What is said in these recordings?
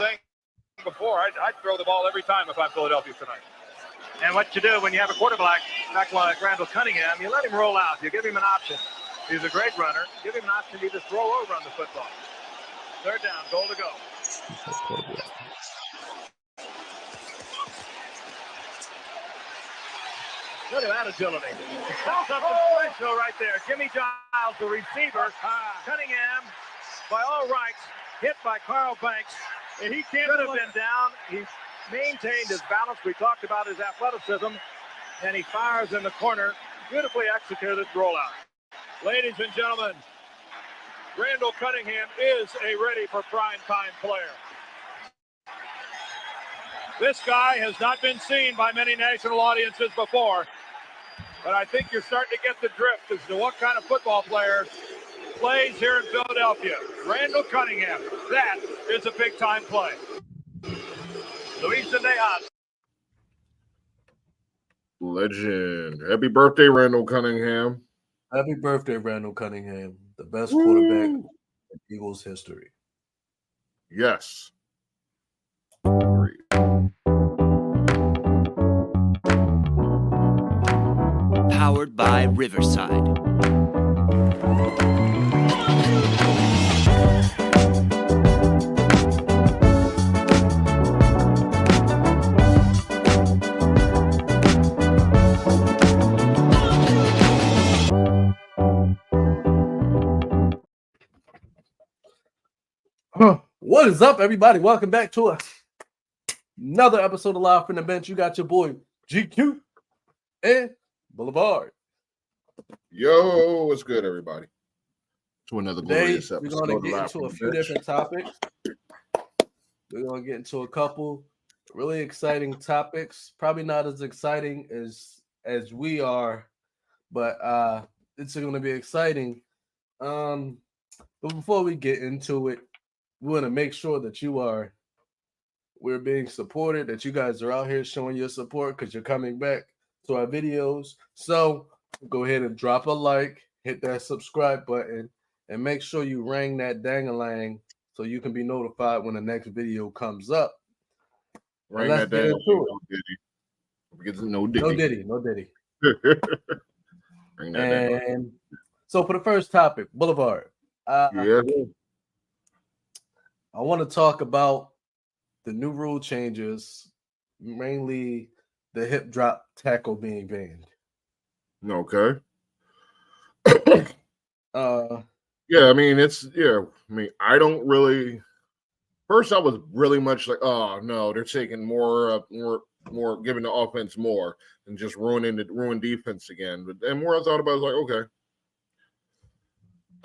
saying before, I'd throw the ball every time if I'm Philadelphia tonight. And what you do when you have a quarterback back like Randall Cunningham, you let him roll out. You give him an option. He's a great runner. Give him an option to either throw or run the football. Third down, goal to go. Look at that agility. That's something special right there. Jimmy Giles, the receiver. Cunningham, by all rights, hit by Carl Banks. And he could have been down. He maintained his balance. We talked about his athleticism. And he fires in the corner. Beautifully executed rollout. Ladies and gentlemen, Randall Cunningham is a ready for prime time player. This guy has not been seen by many national audiences before, but I think you're starting to get the drift as to what kind of football player plays here in Philadelphia. Randall Cunningham, that is a big-time play. Luis Zendejas. Legend. Happy birthday, Randall Cunningham. Happy birthday, Randall Cunningham, the best quarterback in Eagles history. Yes. Powered by Riverside. What is up, everybody? Welcome back to another episode of Live from the Bench. You got your boy GQ and Boulevard. Yo, what's good, everybody? To another glorious Today, episode. we're going to get into a few different topics. We're going to get into a couple really exciting topics. Probably not as exciting as we are, but it's going to be exciting. But before we get into it, we want to make sure that we're being supported, that you guys are out here showing your support because you're coming back to our videos. So go ahead and drop a like, hit that subscribe button, and make sure you ring that dang-a-lang so you can be notified when the next video comes up. Ring that dang-a-lang. No Diddy. No Diddy. Ring that dang-a-lang. So for the first topic, Boulevard. I want to talk about the new rule changes, mainly the hip drop tackle being banned. Okay. Yeah, I mean, I don't really. First, I was really much like, oh no, they're taking more, giving the offense more, and just ruin defense again. But then more I thought about it, was like, okay,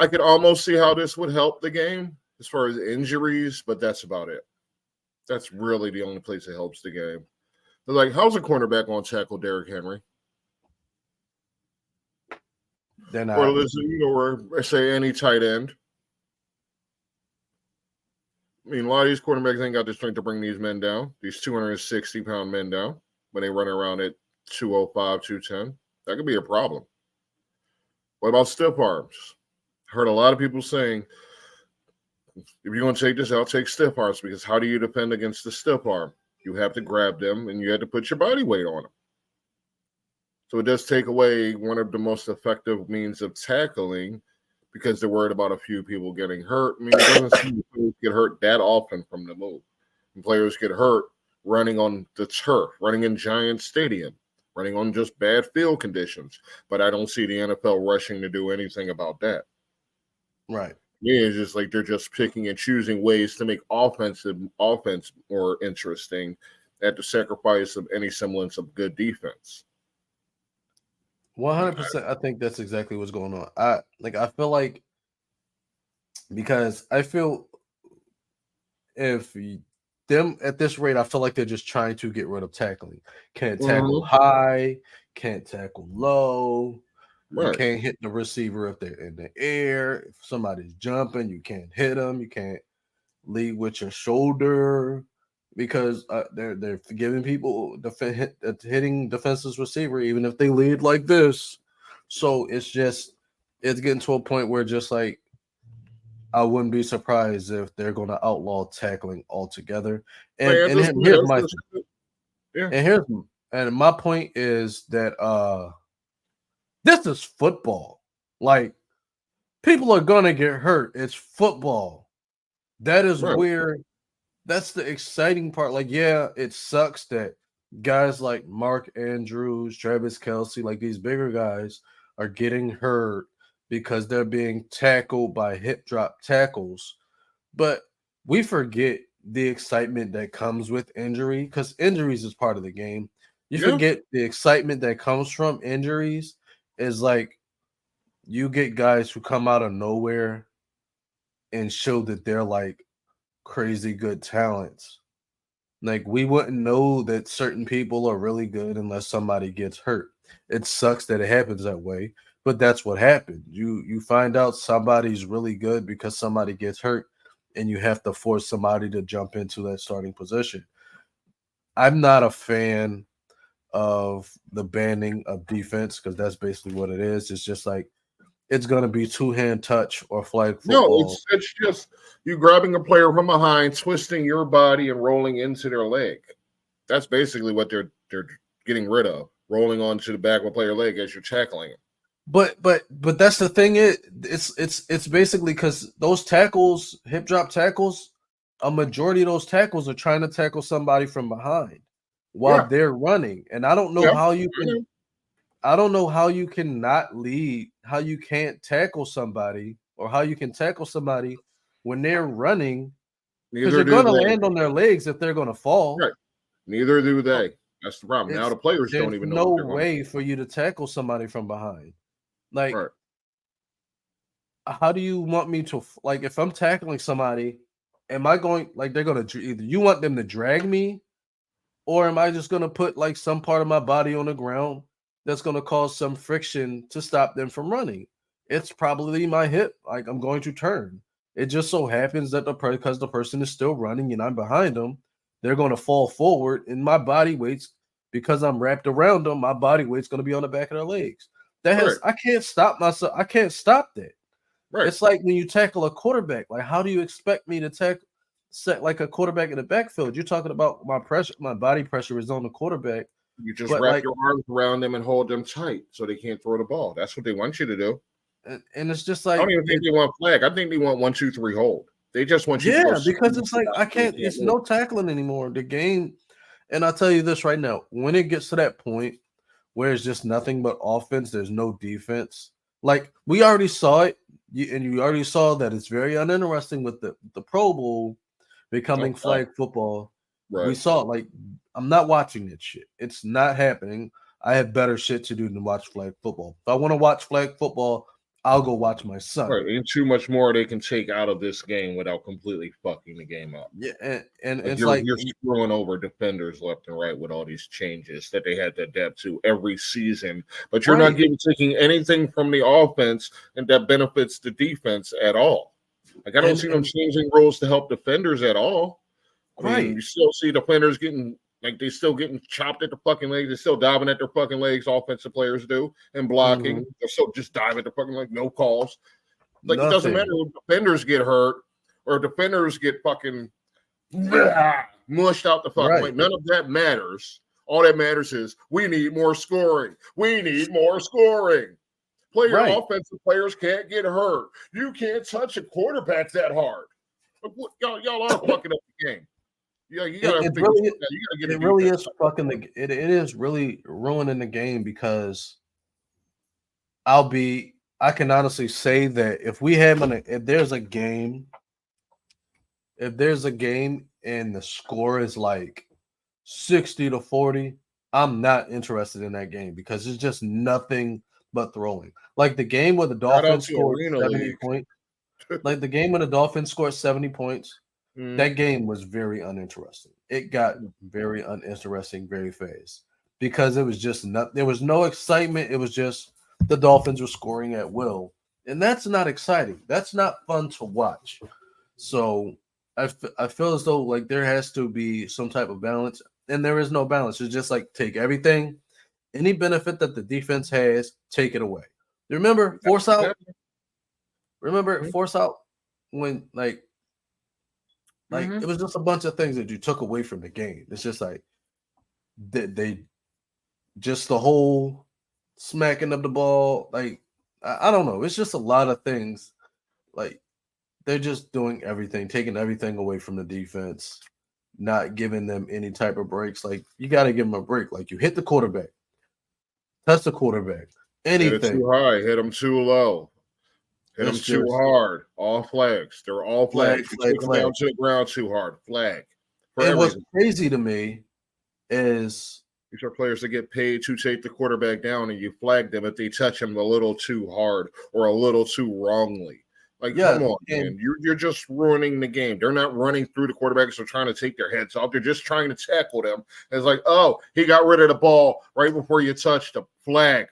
I could almost see how this would help the game as far as injuries, but that's about it. That's really the only place it helps the game. They're like, how's a cornerback going to tackle Derrick Henry? They're not. Or or say any tight end. I mean, a lot of these quarterbacks ain't got the strength to bring these men down, these 260-pound men down, when they run around at 205, 210. That could be a problem. What about stiff arms? Heard a lot of people saying, if you're going to take this out, take stiff arms, because how do you defend against the stiff arm? You have to grab them, and you have to put your body weight on them. So it does take away one of the most effective means of tackling, because they're worried about a few people getting hurt. I mean, it doesn't seem like players get hurt that often from the move. And players get hurt running on the turf, running in Giants Stadium, running on just bad field conditions. But I don't see the NFL rushing to do anything about that. Right. Yeah, it's just like they're just picking and choosing ways to make offense more interesting at the sacrifice of any semblance of good defense. 100%. I think that's exactly what's going on. I feel like, because I feel if them at this rate, I feel like they're just trying to get rid of tackling. Can't tackle high, can't tackle low. Right. You can't hit the receiver if they're in the air. If somebody's jumping, you can't hit them. You can't lead with your shoulder, because they're giving people hitting defensive receiver even if they lead like this. So it's getting to a point where just like I wouldn't be surprised if they're going to outlaw tackling altogether. And Man, and this, here's my yeah, and here's and my point is that this is football. Like people are gonna get hurt. It's football. That is right. where that's the exciting part. Like, yeah, it sucks that guys like Mark Andrews, Travis Kelsey, like these bigger guys are getting hurt because they're being tackled by hip drop tackles. But we forget the excitement that comes with injury because injuries is part of the game. You Yeah, forget the excitement that comes from injuries is like you get guys who come out of nowhere and show that they're like crazy good talents. Like we wouldn't know that certain people are really good unless somebody gets hurt. It sucks that it happens that way, but that's what happened. You find out somebody's really good because somebody gets hurt and you have to force somebody to jump into that starting position. I'm not a fan of the banning of defense because that's basically what it is. It's just like it's gonna be two-hand touch or flag no, football. it's just you grabbing a player from behind, twisting your body, and rolling into their leg. That's basically what they're getting rid of. Rolling onto the back of a player leg as you're tackling him. But that's the thing. It's basically because those tackles, hip drop tackles, a majority of those tackles are trying to tackle somebody from behind while Yeah, they're running, and I don't know yeah. how you can. I don't know how you cannot lead, how you can't tackle somebody, or how you can tackle somebody when they're running because Neither you're do going to they. land on their legs if they're going to fall. Right. Neither do So they. That's the problem. Now it's the players don't there's even know no what they're going to way for you to tackle somebody from behind. do. Like Right. how do you want me to like if I'm tackling somebody, am I going like they're gonna either you want them to drag me or am I just gonna put like some part of my body on the ground that's gonna cause some friction to stop them from running? It's probably my hip, like I'm going to turn. It just so happens that because the person is still running and I'm behind them, they're gonna fall forward and my body weight's because I'm wrapped around them, my body weight's gonna be on the back of their legs. That Right. has I can't stop myself, I can't stop that. Right. It's like when you tackle a quarterback. Like, how do you expect me to set like a quarterback in the backfield? You're talking about my pressure, my body pressure is on the quarterback, You just but wrap like, your arms around them and hold them tight so they can't throw the ball. That's what they want you to do. and it's just I don't like even think it. they want flag. I think they want 1, 2, 3 hold. They just want you to go Yeah, because speed it's like I so they can't. can't It's move. no tackling anymore. The game, and I'll tell you this right now: when it gets to that point where it's just nothing but offense, there's no defense. Like we already saw it, and you already saw that it's very uninteresting with the Pro Bowl No becoming doubt. flag football. We Right. saw it. Like I'm not watching that shit. It's not happening. I have better shit to do than watch flag football. If I want to watch flag football, I'll go watch my son. Right. Ain't too much more they can take out of this game without completely fucking the game up. Yeah, and Like it's like you're screwing over defenders left and right with all these changes that they had to adapt to every season. But you're not right, taking anything from the offense and that benefits the defense at all. Like I don't see them and changing rules to help defenders at all. I mean, right. you still see defenders getting like they still getting chopped at the fucking legs. They're still diving at their fucking legs. Offensive players do and blocking. Mhm. They're still just diving at the fucking leg. No calls. Like it doesn't matter Nothing. if defenders get hurt or defenders get fucking mushed out the fucking way. Right, None of that matters. All that matters is we need more scoring. We need more scoring. right. Offensive players can't get hurt. You can't touch a quarterback that hard. Y'all are fucking up the game. Yeah, you It, gotta it figure really something out. You gotta get it a really defense. is fucking it is really ruining the game because I can honestly say that if there's a game and the score is like 60-40, I'm not interested in that game because it's just nothing but throwing. Like the game where the Shout out Dolphins to scored Arena 70 League. points, like the game when the Dolphins scored 70 points, Mm. that game was very uninteresting. It got very uninteresting very fast because it was just not there was no excitement. It was just the Dolphins were scoring at will. And that's not exciting. That's not fun to watch. So I feel as though like there has to be some type of balance, and there is no balance. It's just like take everything, any benefit that the defense has, take it away. Remember force out. Remember Mhm. force out when like Mhm. it was just a bunch of things that you took away from the game. It's just like they just the whole smacking of the ball. Like I don't know. It's just a lot of things. Like they're just doing everything, taking everything away from the defense, not giving them any type of breaks. Like you got to give them a break. Like you hit the quarterback, touch the quarterback, Hit it anything. too high, hit them too low, hit them It's too just hard. All flags. They're all flag, flags. You flag, took them flag. down to the ground too hard. Flag for And what's everything. crazy to me is These are players that get paid to take the quarterback down, and you flag them if they touch him a little too hard or a little too wrongly. Like, yeah, come on, and man. You're just ruining the game. They're not running through the quarterbacks or trying to take their heads off. They're just trying to tackle them. And it's like, oh, he got rid of the ball right before you touched him. Flag.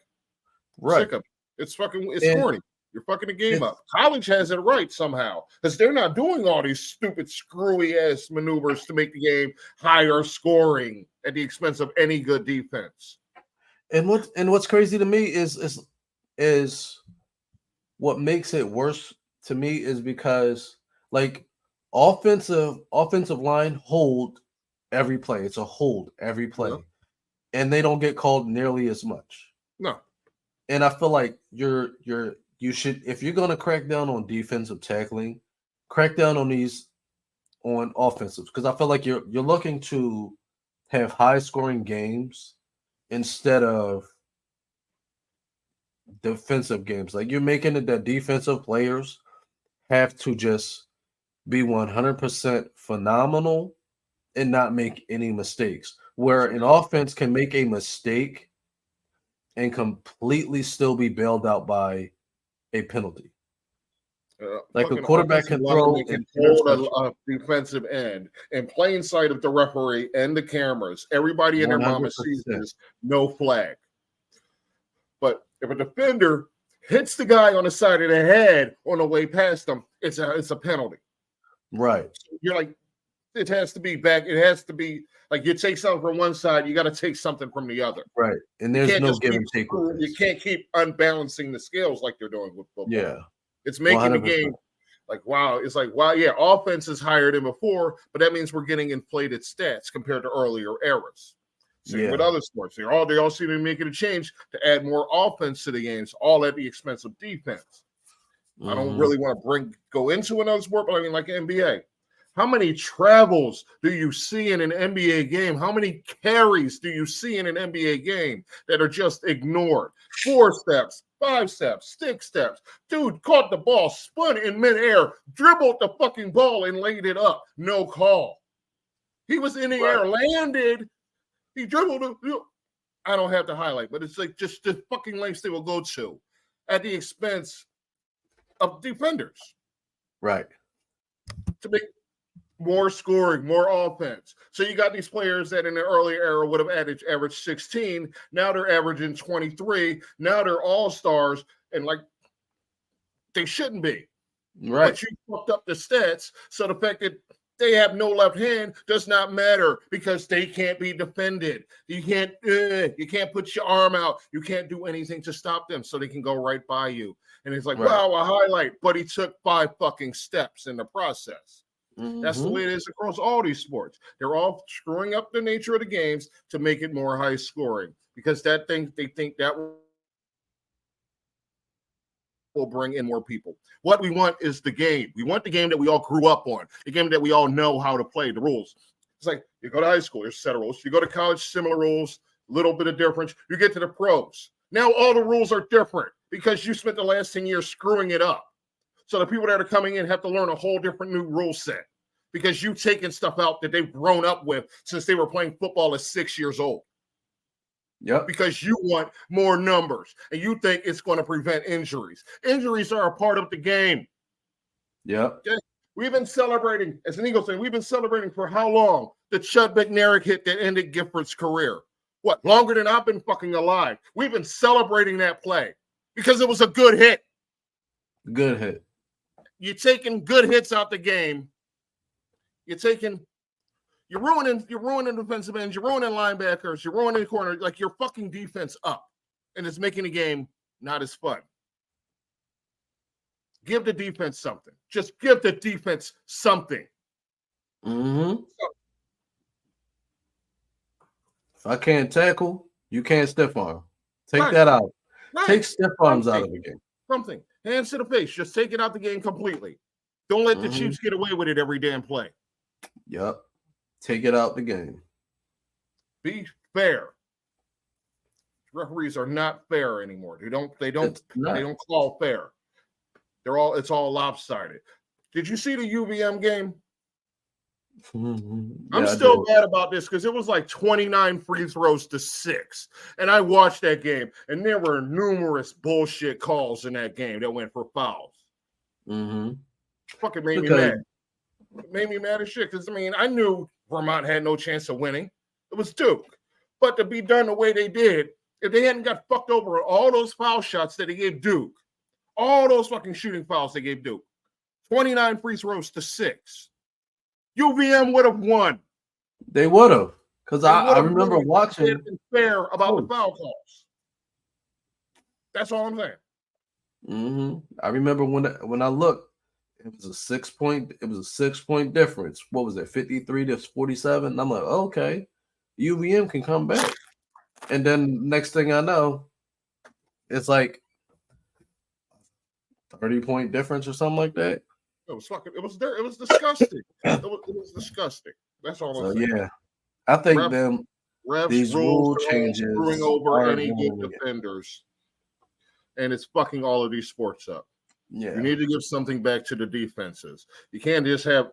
right. Sick of it. It's And corny. You're fucking the game it's up. College has it right somehow because they're not doing all these stupid, screwy ass maneuvers to make the game higher scoring at the expense of any good defense. what's crazy to me is what makes it worse to me is because like offensive line hold every play. It's a hold every Yeah. play, and they don't get called nearly as much. No. And I feel like you should, if you're gonna crack down on defensive tackling, crack down on these on offensive because I feel like you're looking to have high scoring games instead of defensive games. Like you're making it that defensive players have to just be 100% phenomenal and not make any mistakes. Where an offense can make a mistake and completely still be bailed out by a penalty. Like a Fucking quarterback offensive can throw lineman can an hold interception. a defensive end in plain sight of the referee and the cameras. Everybody and their mama sees 100%. this, no flag. But if a defender hits the guy on the side of the head on the way past them, it's a penalty. Right. You're like, it has to be back. It has to be like you take something from one side, you got to take something from the other. Right. And You there's can't no just give keep and take with you this. can't keep unbalancing the scales like they're doing with football. Yeah. It's making the 100%. game like wow. It's like wow, yeah, offense is higher than before, but that means we're getting inflated stats compared to earlier eras. Same with Yeah. other sports. They all seem to be making a change to add more offense to the games, all at the expense of defense. I don't Mhm. really want to go into another sport, but I mean like NBA. How many travels do you see in an NBA game? How many carries do you see in an NBA game that are just ignored? 4 steps, 5 steps, 6 steps. Dude caught the ball, spun in midair, dribbled the fucking ball and laid it up. No call. He was in the Right. air, landed. He dribbled it. I don't have to highlight, but it's like just the fucking lengths they will go to at the expense of defenders Right. to make more scoring, more offense. So you got these players that in the earlier era would have averaged 16. Now they're averaging 23. Now they're all-stars, and like they shouldn't be. Right. But you fucked up the stats. So the fact that they have no left hand does not matter because they can't be defended. You can't put your arm out. You can't do anything to stop them so they can go right by you. And it's like, Right. wow, a highlight, but he took 5 fucking steps in the process. That's the Mhm. way it is across all these sports. They're all screwing up the nature of the games to make it more high scoring because they think that will bring in more people. What we want is the game. We want the game that we all grew up on, the game that we all know how to play, the rules. It's like you go to high school, there's a set of rules. You go to college, similar rules, a little bit of difference. You get to the pros. Now all the rules are different because you spent the last 10 years screwing it up. So the people that are coming in have to learn a whole different new rule set because you've taken stuff out that they've grown up with since they were playing football at 6 years old. Yep. Because you want more numbers and you think it's going to prevent injuries. Injuries are a part of the game. Yep. Okay? We've been celebrating, as an Eagles fan, we've been celebrating for how long? The Chud McNarick hit that ended Gifford's career. What, longer than I've been fucking alive? We've been celebrating that play because it was a good hit. Good hit. You're taking good hits out the game. You're ruining defensive ends, you're ruining linebackers, you're ruining corners, like you're fucking defense up. And it's making the game not as fun. Give the defense something. Just give the defense something. Mm-hmm. If I can't tackle, you can't stiff arm. Take that out. Right. Take stiff arms out of the game. Something. Hands to the face. Just take it out the game completely. Don't let the Chiefs get away with it every damn play. Yep. Take it out the game. Be fair. Referees are not fair anymore. They don't call fair. It's all lopsided. Did you see the UVM game? I'm still mad about this because it was like 29 free throws to 6. And I watched that game, and there were numerous bullshit calls in that game that went for fouls. Fucking made me mad. It made me mad as shit because, I knew Vermont had no chance of winning. It was Duke. But to be done the way they did, if they hadn't got fucked over on all those foul shots that they gave Duke, all those fucking shooting fouls they gave Duke, 29 free throws to 6. UVM would have won. They would have. Because I remember watching. They've been fair about the foul calls. That's all I'm saying. I remember when I looked, it was a 6 point. It was a 6-point difference. What was it, 53 to 47? And I'm like, okay, UVM can come back. And then next thing I know, it's like 30-point difference or something like that. It was disgusting. it was disgusting. That's all I'm saying. Yeah, I think these rule changes screwing over any good defenders, and it's fucking all of these sports up. Yeah, you need to give something back to the defenses. You can't just have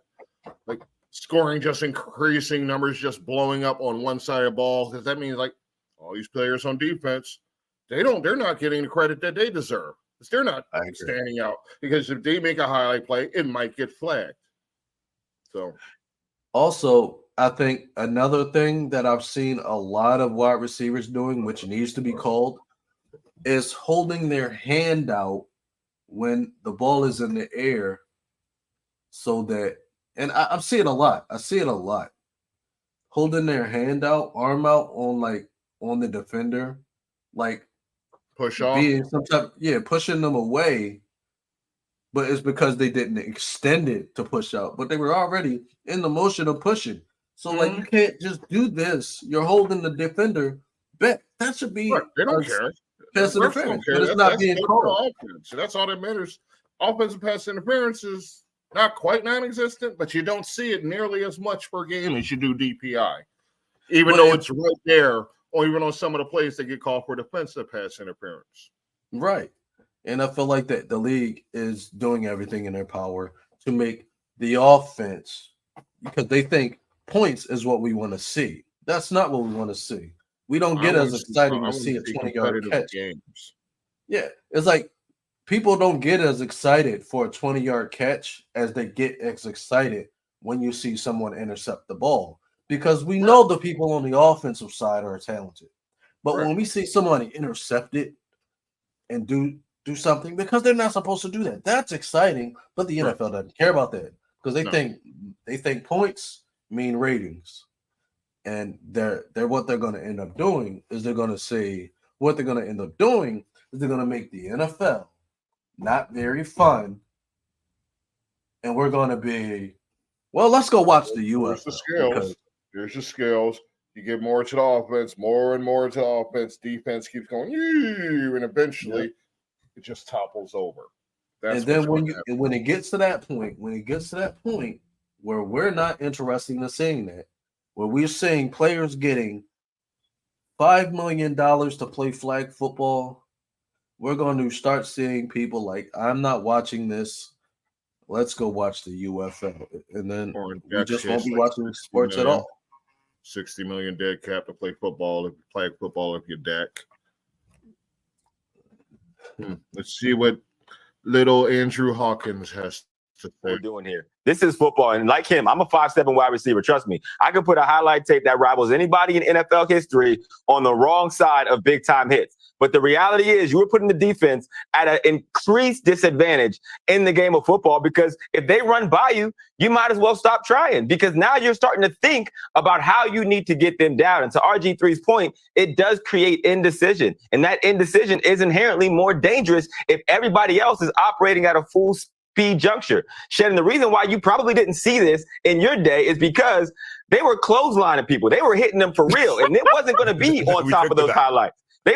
like scoring just increasing, numbers just blowing up on one side of the ball, because that means like all these players on defense, they're not getting the credit that they deserve. They're not standing out, because if they make a highlight play, it might get flagged. So, also, I think another thing that I've seen a lot of wide receivers doing, which needs to be called, is holding their hand out when the ball is in the air, so that, and I see it a lot. Holding their hand out, arm out on the defender, like push off, pushing them away, but it's because they didn't extend it to push out, but they were already in the motion of pushing. So like, you can't just do this. You're holding the defender back. That should be they don't care. Pass interference, but it's not being called. So that's all that matters. Offensive pass interference is not quite non-existent, but you don't see it nearly as much per game as you do DPI, even though it's right there. Or even on some of the plays that get called for defensive pass interference. Right. And I feel like that the league is doing everything in their power to make the offense, because they think points is what we want to see. That's not what we want to see. We don't get as excited to see a 20-yard catch. Games. Yeah. It's like people don't get as excited for a 20-yard catch as they get as excited when you see someone intercept the ball. Because we know the people on the offensive side are talented. But when we see somebody intercept it and do something, because they're not supposed to do that, that's exciting. But the NFL doesn't care about that, because they think points mean ratings. And they're what they're going to end up doing is they're going to make the NFL not very fun. And we're going to be, well, let's go watch the UFL. Here's the skills. You get more to the offense, more and more to the offense. Defense keeps going, and eventually it just topples over. And then when it gets to that point, where we're not interested in seeing that, where we're seeing players getting $5 million to play flag football, we're going to start seeing people like, I'm not watching this. Let's go watch the UFL. And then we just won't be watching sports at all. 60 million dead cap to play football, flag football if you're Dak. Let's see what little Andrew Hawkins has we're doing here. This is football. And like him, I'm a 5'7" wide receiver. Trust me. I can put a highlight tape that rivals anybody in NFL history on the wrong side of big time hits. But the reality is you were putting the defense at an increased disadvantage in the game of football, because if they run by you, you might as well stop trying, because now you're starting to think about how you need to get them down. And to RG3's point, it does create indecision. And that indecision is inherently more dangerous if everybody else is operating at a full speed juncture. Shannon, the reason why you probably didn't see this in your day is because they were clotheslining people. They were hitting them for real. And it wasn't going to be on top of those highlights. They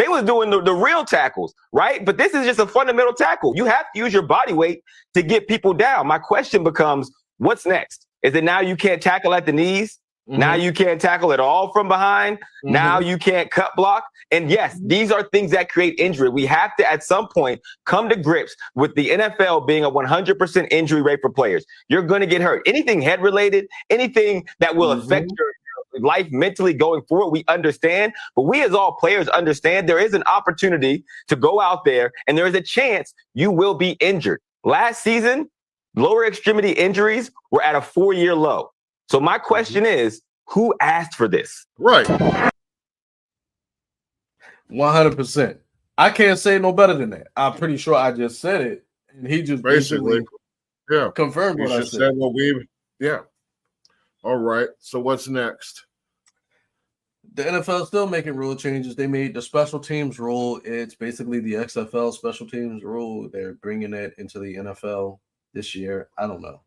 was doing the real tackles, right? But this is just a fundamental tackle. You have to use your body weight to get people down. My question becomes, what's next? Is it now you can't tackle at the knees? Mm-hmm. Now you can't tackle at all from behind? Mm-hmm. Now you can't cut block? And yes, these are things that create injury. We have to, at some point, come to grips with the NFL being a 100% injury rate for players. You're going to get hurt. Anything head-related, anything that will affect your life mentally going forward, we understand. But we as all players understand there is an opportunity to go out there and there is a chance you will be injured. Last season, lower extremity injuries were at a 4-year low. So my question is, who asked for this? Right. 100%. I can't say no better than that. I'm pretty sure I just said it, and he just basically confirmed what I said. Yeah. All right. So what's next? The NFL is still making rule changes. They made the special teams rule. It's basically the XFL special teams rule. They're bringing it into the NFL this year. I don't know.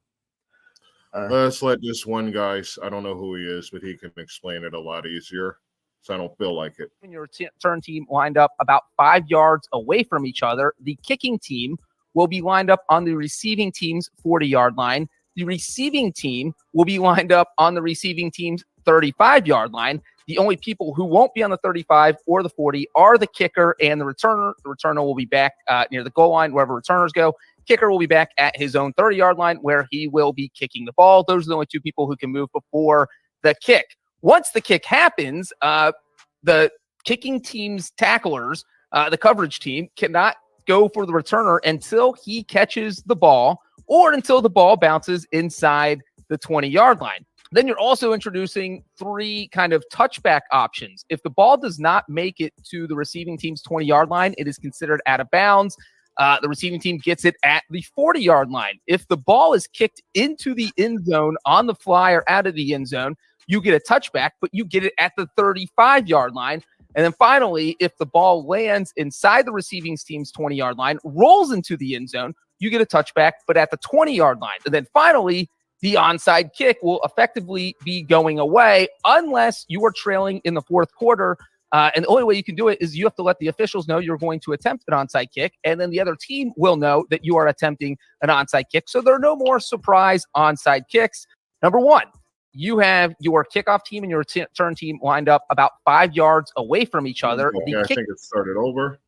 Let's let this one guy, I don't know who he is, but he can explain it a lot easier. So I don't feel like it. When your return team lined up about 5 yards away from each other, the kicking team will be lined up on the receiving team's 40-yard line. The receiving team will be lined up on the receiving team's 35-yard line. The only people who won't be on the 35 or the 40 are the kicker and the returner. The returner will be back near the goal line, wherever returners go. Kicker will be back at his own 30-yard line where he will be kicking the ball. Those are the only two people who can move before the kick. Once the kick happens, the kicking team's tacklers, the coverage team, cannot go for the returner until he catches the ball or until the ball bounces inside the 20-yard line. Then you're also introducing 3 kind of touchback options. If the ball does not make it to the receiving team's 20-yard line, it is considered out of bounds. The receiving team gets it at the 40-yard line. If the ball is kicked into the end zone on the fly or out of the end zone, you get a touchback, but you get it at the 35-yard line. And then finally, if the ball lands inside the receiving team's 20-yard line, rolls into the end zone, you get a touchback, but at the 20-yard line. And then finally, the onside kick will effectively be going away unless you are trailing in the fourth quarter. And the only way you can do it is you have to let the officials know you're going to attempt an onside kick, and then the other team will know that you are attempting an onside kick. So there are no more surprise onside kicks. Number 1, you have your kickoff team and your return team lined up about 5 yards away from each other. I think it started over.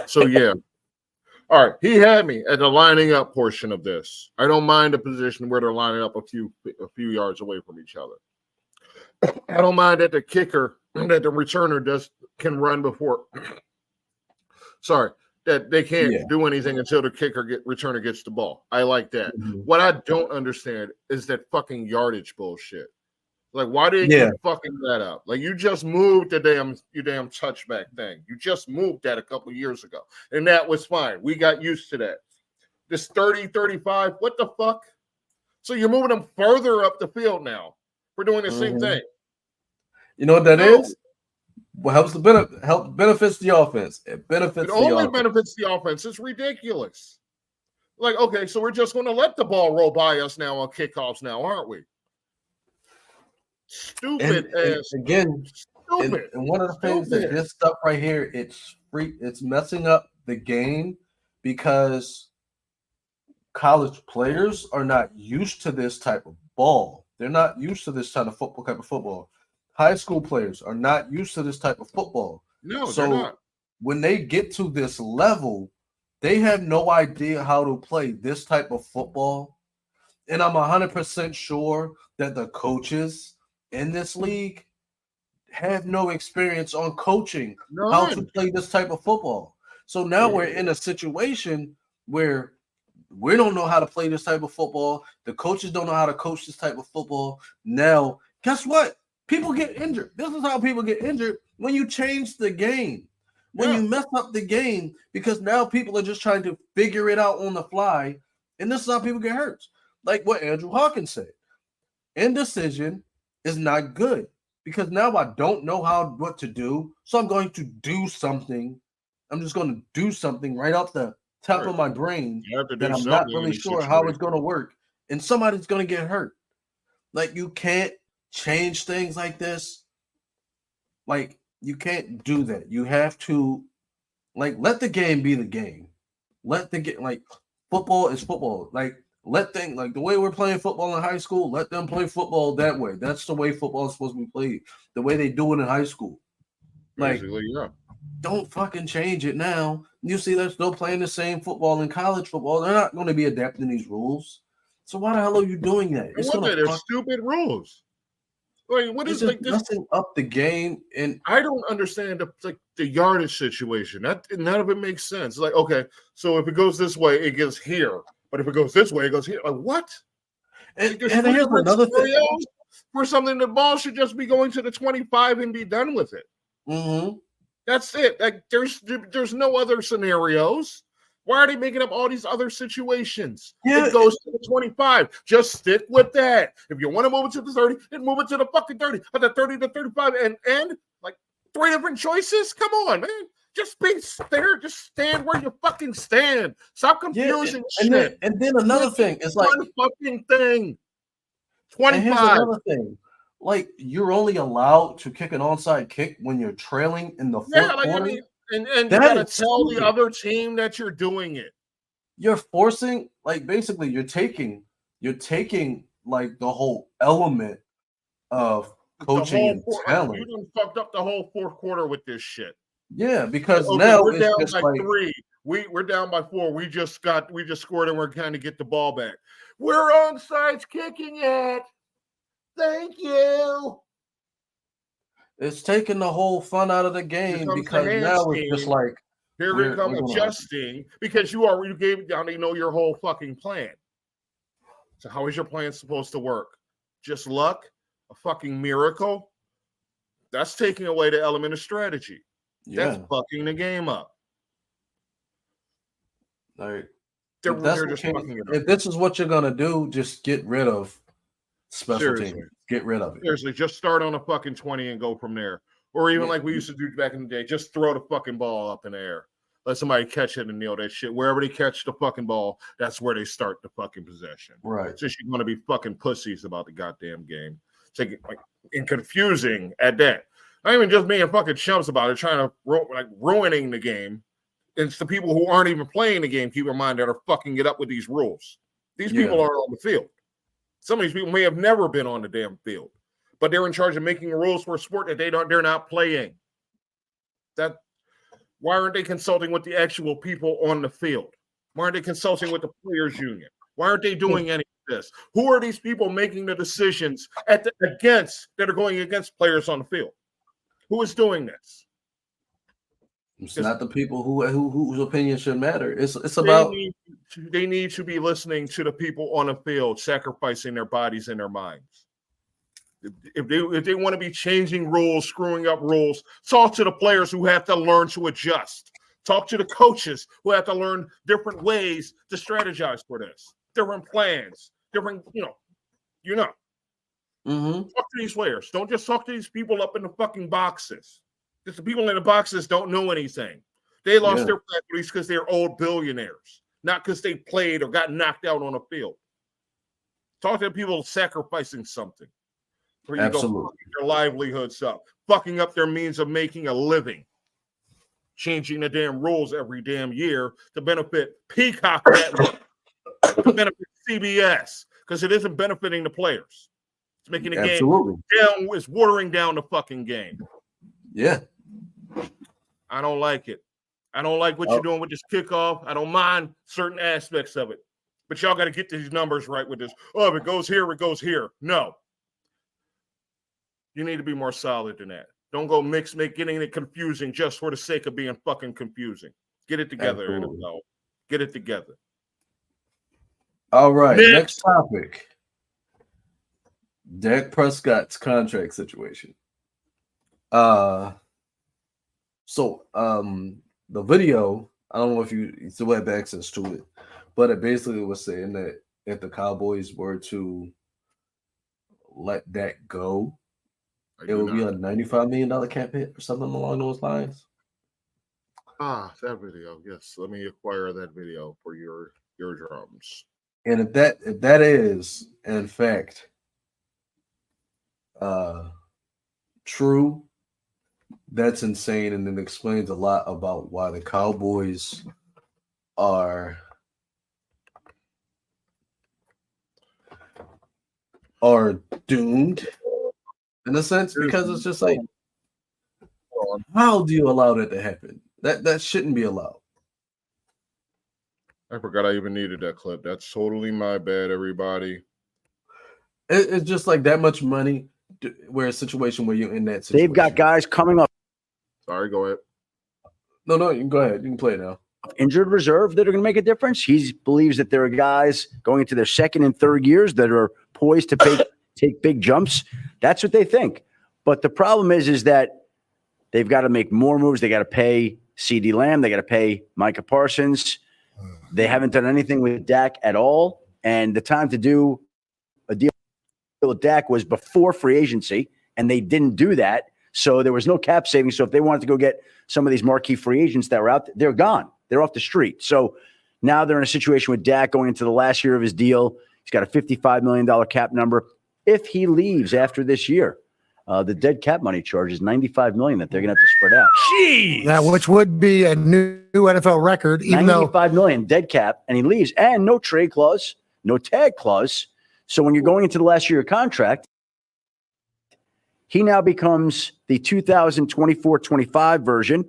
So, yeah. All right, he had me at the lining up portion of this. I don't mind the position where they're lining up a few yards away from each other. I don't mind that the kicker, that the returner can run before. Sorry, that they can't do anything until the returner gets the ball. I like that. Mm-hmm. What I don't understand is that fucking yardage bullshit. Like, why did you keep fucking that up? Like, you just moved your damn touchback thing. You just moved that a couple of years ago, and that was fine. We got used to that. This 30, 35, what the fuck? So you're moving them further up the field now. We're doing the same thing. You know what that is? What helps benefits the offense. It benefits. It only benefits the offense. It's ridiculous. Like, okay, so we're just going to let the ball roll by us now on kickoffs now, aren't we? Stupid ass. Again, stupid. And one of the things that this stuff right here, it's messing up the game because college players are not used to this type of ball. They're not used to this type of football. High school players are not used to this type of football. No, so they're not. When they get to this level, they have no idea how to play this type of football. And I'm 100% sure that the coaches in this league have no experience on coaching how to play this type of football. So now we're in a situation where We don't know how to play this type of football. The coaches don't know how to coach this type of football. Now, guess what? People get injured. This is how people get injured when you change the game, when you mess up the game, because now people are just trying to figure it out on the fly. And this is how people get hurt. Like what Andrew Hawkins said. Indecision is not good because now I don't know what to do. So I'm going to do something. I'm just going to do something right off the top of my brain that I'm not really sure how it's going to work. And somebody's going to get hurt. Like you can't change things like this. Like you can't do that. You have to let the game be the game. Let the game football is football. The way we're playing football in high school, let them play football that way. That's the way football is supposed to be played. The way they do it in high school. Don't fucking change it now. You see, they're still playing the same football in college football. They're not going to be adapting these rules. So why the hell are you doing that? They're stupid rules. What is messing up the game? And I don't understand the yardage situation. None of it makes sense. Like, okay, so if it goes this way, it gets here. But if it goes this way, it goes here. Like, what? And here's another thing. For something, the ball should just be going to the 25 and be done with it. Mm-hmm. That's it. Like, there's no other scenarios. Why are they making up all these other situations? It goes to the 25. Just stick with that. If you want to move it to the 30, then move it to the fucking 30. But the 30 to 35 and like 3 different choices? Come on, man. Just be there. Just stand where you fucking stand. Stop confusing shit. And then another thing is one fucking thing. 25. And here's another thing. Like, you're only allowed to kick an onside kick when you're trailing in the fourth quarter. And you gotta tell the other team that you're doing it. You're forcing, basically, you're taking like the whole element of coaching and talent. You done fucked up the whole fourth quarter with this shit. Yeah, because now we're down by 3. We're down by 4. We just scored and we're trying to get the ball back. We're onside kicking it. Thank you. It's taking the whole fun out of the game because now it's just like here we come adjusting because you gave down. They know your whole fucking plan. So how is your plan supposed to work? Just luck? A fucking miracle? That's taking away the element of strategy. Yeah. That's fucking the game up. Like if this is what you're gonna do, just get rid of special teams. Get rid of it. Seriously, just start on a fucking 20 and go from there. Or even like we used to do back in the day, just throw the fucking ball up in the air. Let somebody catch it and nail that shit. Wherever they catch the fucking ball, that's where they start the fucking possession. Right. Since you're going to be fucking pussies about the goddamn game. And confusing at that. Not even just being fucking chumps about it, trying to ruining the game. It's the people who aren't even playing the game, keep in mind, that are fucking it up with these rules. These people aren't on the field. Some of these people may have never been on the damn field, but they're in charge of making rules for a sport that they're not playing. Why aren't they consulting with the actual people on the field? Why aren't they consulting with the players union? Why aren't they doing any of this? Who are these people making the decisions that are going against players on the field? Who is doing this? It's not the people whose opinion should matter. It's about they need to be listening to the people on the field, sacrificing their bodies and their minds. If they want to be changing rules, screwing up rules, talk to the players who have to learn to adjust. Talk to the coaches who have to learn different ways to strategize for this, different plans, different, Mm-hmm. Talk to these players. Don't just talk to these people up in the fucking boxes. Because the people in the boxes don't know anything. They lost their faculties because they're old billionaires, not because they played or got knocked out on a field. Talk to the people sacrificing something. Absolutely. Go fucking their livelihoods up, fucking up their means of making a living, changing the damn rules every damn year to benefit Peacock Network, to benefit CBS, because it isn't benefiting the players. It's making the game down. It's watering down the fucking game. Yeah. I don't like it. I don't like what you're doing with this kickoff. I don't mind certain aspects of it. But y'all got to get these numbers right with this. Oh, if it goes here, it goes here. No. You need to be more solid than that. Don't go getting it confusing just for the sake of being fucking confusing. Get it together, NFL. Get it together. All right, next topic. Dak Prescott's contract situation. The video, I don't know if you still have access to it, but it basically was saying that if the Cowboys were to let Dak go, it would be a $95 million cap hit or something along those lines. That video. Yes, let me acquire that video for your drums. And if that is in fact true, that's insane, and it explains a lot about why the Cowboys are doomed in a sense, because it's just like, how do you allow that to happen? That shouldn't be allowed. I forgot I even needed that clip. That's totally my bad, everybody. It's just like that much money. Where a situation where you're in that situation, they've got guys coming up. Sorry, go ahead. No, you can go ahead. You can play it now. Injured reserve that are going to make a difference. He believes that there are guys going into their second and third years that are poised to take big jumps. That's what they think. But the problem is that they've got to make more moves. They got to pay CeeDee Lamb. They got to pay Micah Parsons. They haven't done anything with Dak at all. And the time to do a deal with Dak was before free agency, and they didn't do that. So there was no cap savings. So if they wanted to go get some of these marquee free agents that were out, they're gone. They're off the street. So now they're in a situation with Dak going into the last year of his deal. He's got a $55 million cap number. If he leaves after this year, the dead cap money charge is $95 million that they're going to have to spread out. Jeez. Yeah, which would be a new NFL record, even though $95 million dead cap, and he leaves, and no trade clause, no tag clause. So when you're going into the last year of contract, he now becomes the 2024-25 version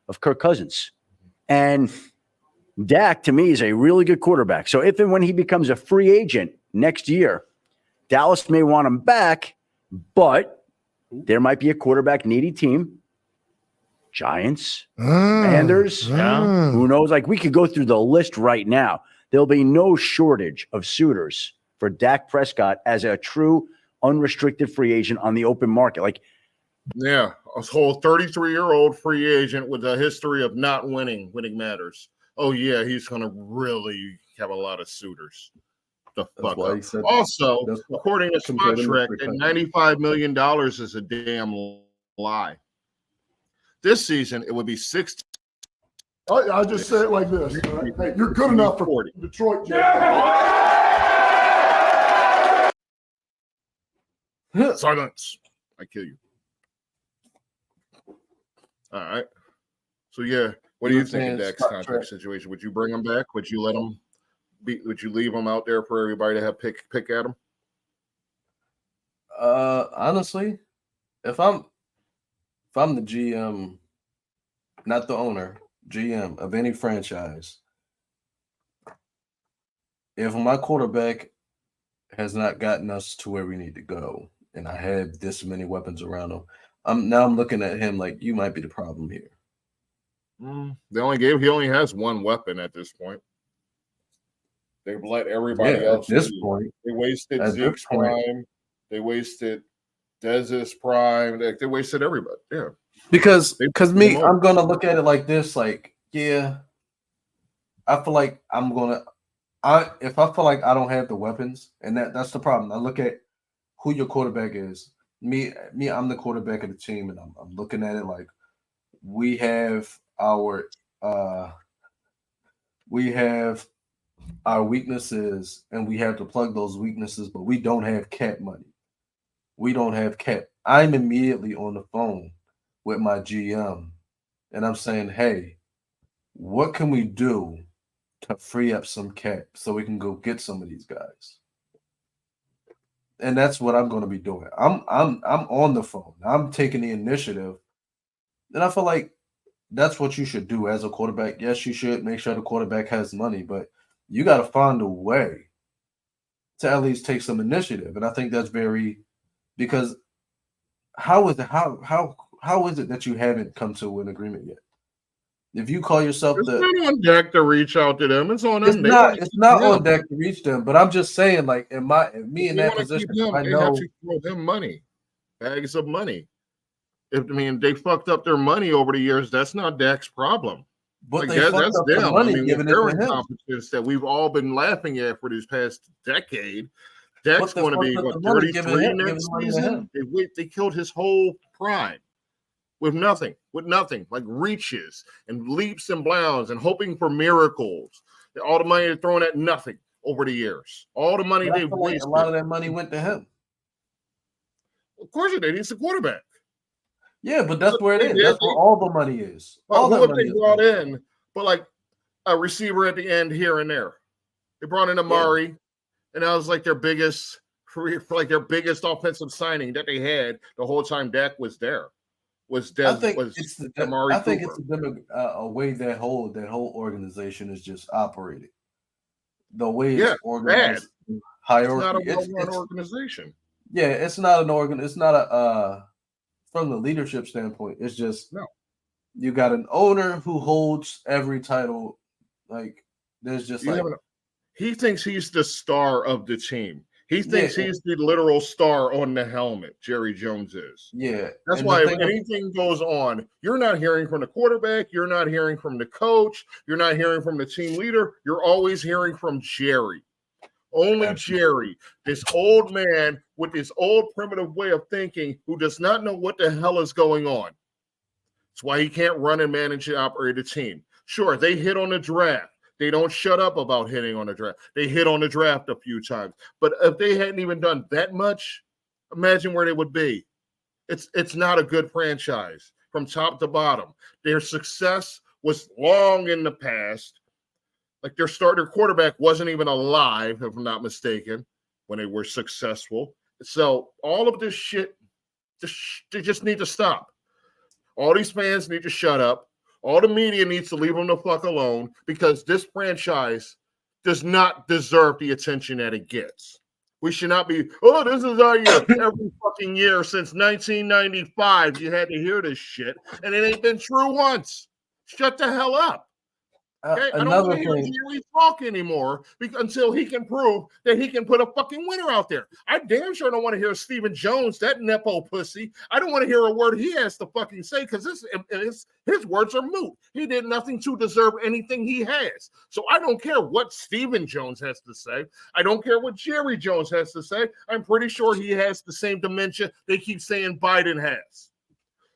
of Kirk Cousins. And Dak, to me, is a really good quarterback. So if and when he becomes a free agent next year, Dallas may want him back, but there might be a quarterback-needy team. Giants, Commanders, who knows? Like, we could go through the list right now. There'll be no shortage of suitors for Dak Prescott as a true unrestricted free agent on the open market. Like, yeah, a whole 33-year-old free agent with a history of not winning. Winning matters. Oh yeah, he's gonna really have a lot of suitors. The fuck up. Also, according to Spotrac, that $95 million is a damn lie. This season, it would be 60. I just say it like this. Right? Hey, you're good enough for 40. Detroit. Silence. I kill you. All right. So yeah, what do you think of Dak's contract situation? Would you bring him back? Would you let him be? Would you leave him out there for everybody to have pick at him? Honestly, if I'm the GM, not the owner, GM of any franchise, if my quarterback has not gotten us to where we need to go, and I have this many weapons around him, I'm looking at him like, you might be the problem here. He only has one weapon at this point. They've let everybody else. At this point, they wasted Zeke's prime. They wasted Dez's prime. They wasted everybody. Yeah. Because I'm gonna look at it like this. Like, yeah, I feel like if I feel like I don't have the weapons, and that's the problem. I look at who your quarterback is. Me, I'm the quarterback of the team, and I'm looking at it like we have our weaknesses, and we have to plug those weaknesses, but we don't have cap money. We don't have cap. I'm immediately on the phone with my GM, and I'm saying, hey, what can we do to free up some cap so we can go get some of these guys? And that's what I'm going to be doing. I'm on the phone. I'm taking the initiative, and I feel like that's what you should do as a quarterback. Yes, you should make sure the quarterback has money, but you got to find a way to at least take some initiative. And I think that's because how is it that you haven't come to an agreement yet? If you call yourself It's not on deck to reach out to them. It's on them. it's not on deck to reach them. But I'm just saying, like in that position, him, I they know have to throw him money, bags of money. They fucked up their money over the years. That's not Dak's problem. But like they fucked that's up them. the money with giving it their to him. incompetence that we've all been laughing at for this past decade. Dak's But they going to fucked be up what the money 33 giving next the money to season. him. They killed his whole prime with nothing, like reaches and leaps and bounds and hoping for miracles. All the money they're throwing at nothing over the years. All the money But I they've feel like wasted. a lot of that money went to him. Of course it did. He's the quarterback. Yeah, but that's where it is. That's where all the money is. All who that have money they is brought back. in? But like a receiver at the end here and there. They brought in Amari, and that was like their biggest offensive signing that they had the whole time Dak was there. I think Amari it's a way that whole organization is just operated. The way it's organized, hierarchy. It's not a well-run organization. Yeah, it's not an organ. It's not a from the leadership standpoint. It's just you got an owner who holds every title. Like there's just he thinks he's the star of the team. He thinks he's the literal star on the helmet. Jerry Jones is. Yeah. That's why if anything goes on, you're not hearing from the quarterback. You're not hearing from the coach. You're not hearing from the team leader. You're always hearing from Jerry. Only Jerry, this old man with this old primitive way of thinking who does not know what the hell is going on. That's why he can't run and manage and operate a team. Sure, they hit on the draft. They don't shut up about hitting on the draft. They hit on the draft a few times. But if they hadn't even done that much, imagine where they would be. It's not a good franchise from top to bottom. Their success was long in the past. Like their starter quarterback wasn't even alive, if I'm not mistaken, when they were successful. So all of this shit, they just need to stop. All these fans need to shut up. All the media needs to leave them the fuck alone because this franchise does not deserve the attention that it gets. We should not be, this is our year. Every fucking year since 1995, you had to hear this shit, and it ain't been true once. Shut the hell up. Okay? I don't want to hear Jerry talk anymore until he can prove that he can put a fucking winner out there. I damn sure don't want to hear Stephen Jones, that nepo pussy. I don't want to hear a word he has to fucking say because his words are moot. He did nothing to deserve anything he has. So I don't care what Stephen Jones has to say. I don't care what Jerry Jones has to say. I'm pretty sure he has the same dementia they keep saying Biden has.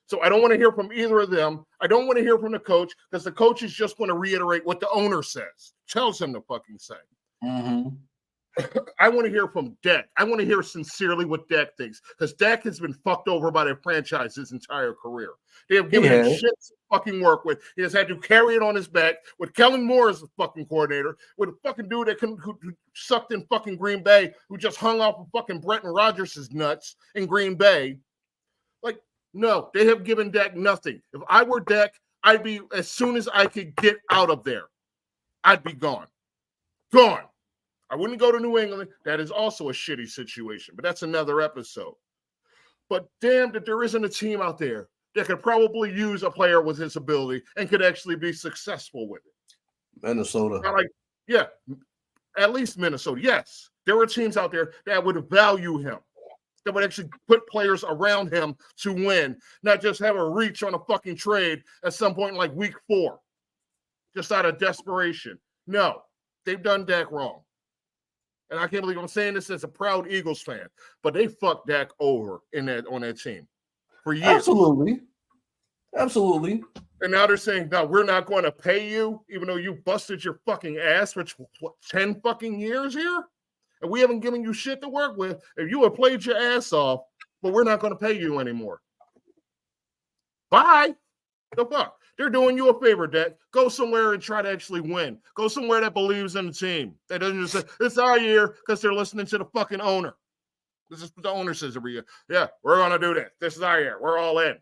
So I don't want to hear from either of them. I don't want to hear from the coach because the coach is just going to reiterate what the owner says, tells him to fucking say. Mm-hmm. I want to hear from Dak. I want to hear sincerely what Dak thinks because Dak has been fucked over by their franchise his entire career. They have given him shit to fucking work with. He has had to carry it on his back with Kellen Moore as the fucking coordinator, with a fucking dude who sucked in fucking Green Bay, who just hung off of fucking Brenton Rodgers' nuts in Green Bay. No, they have given Dak nothing. If I were Dak, I'd be, as soon as I could get out of there, I'd be gone. Gone. I wouldn't go to New England. That is also a shitty situation, but that's another episode. But damn that there isn't a team out there that could probably use a player with his ability and could actually be successful with it. Minnesota. At least Minnesota. Yes, there are teams out there that would value him. That would actually put players around him to win, not just have a reach on a fucking trade at some point in like week 4, just out of desperation. No, they've done Dak wrong. And I can't believe I'm saying this as a proud Eagles fan, but they fucked Dak over on that team for years. Absolutely. And now they're saying, no, we're not going to pay you, even though you busted your fucking ass for 10 fucking years here? And we haven't given you shit to work with. If you have played your ass off, but we're not going to pay you anymore. Bye. The fuck? They're doing you a favor, Dak. Go somewhere and try to actually win. Go somewhere that believes in the team. That doesn't just say, it's our year because they're listening to the fucking owner. This is what the owner says every year. Yeah, we're going to do this. This is our year. We're all in.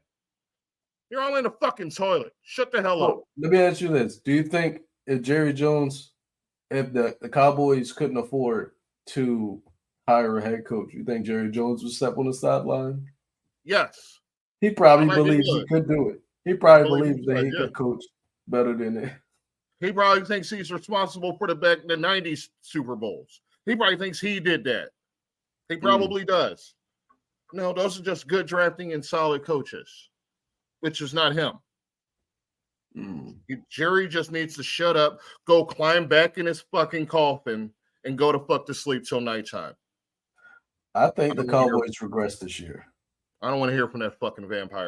You're all in the fucking toilet. Shut the hell up. Let me ask you this. Do you think if Jerry Jones, if the Cowboys couldn't afford to hire a head coach, you think Jerry Jones would step on the sideline? Yes. He probably believes he could do it. He probably believes that he could coach better than it. He probably thinks he's responsible for the 90s Super Bowls. He probably thinks he did that. He probably does. No, those are just good drafting and solid coaches, which is not him. Jerry just needs to shut up, go climb back in his fucking coffin, and go to fuck to sleep till nighttime. I think the Cowboys regress this year. I don't want to hear from that fucking vampire.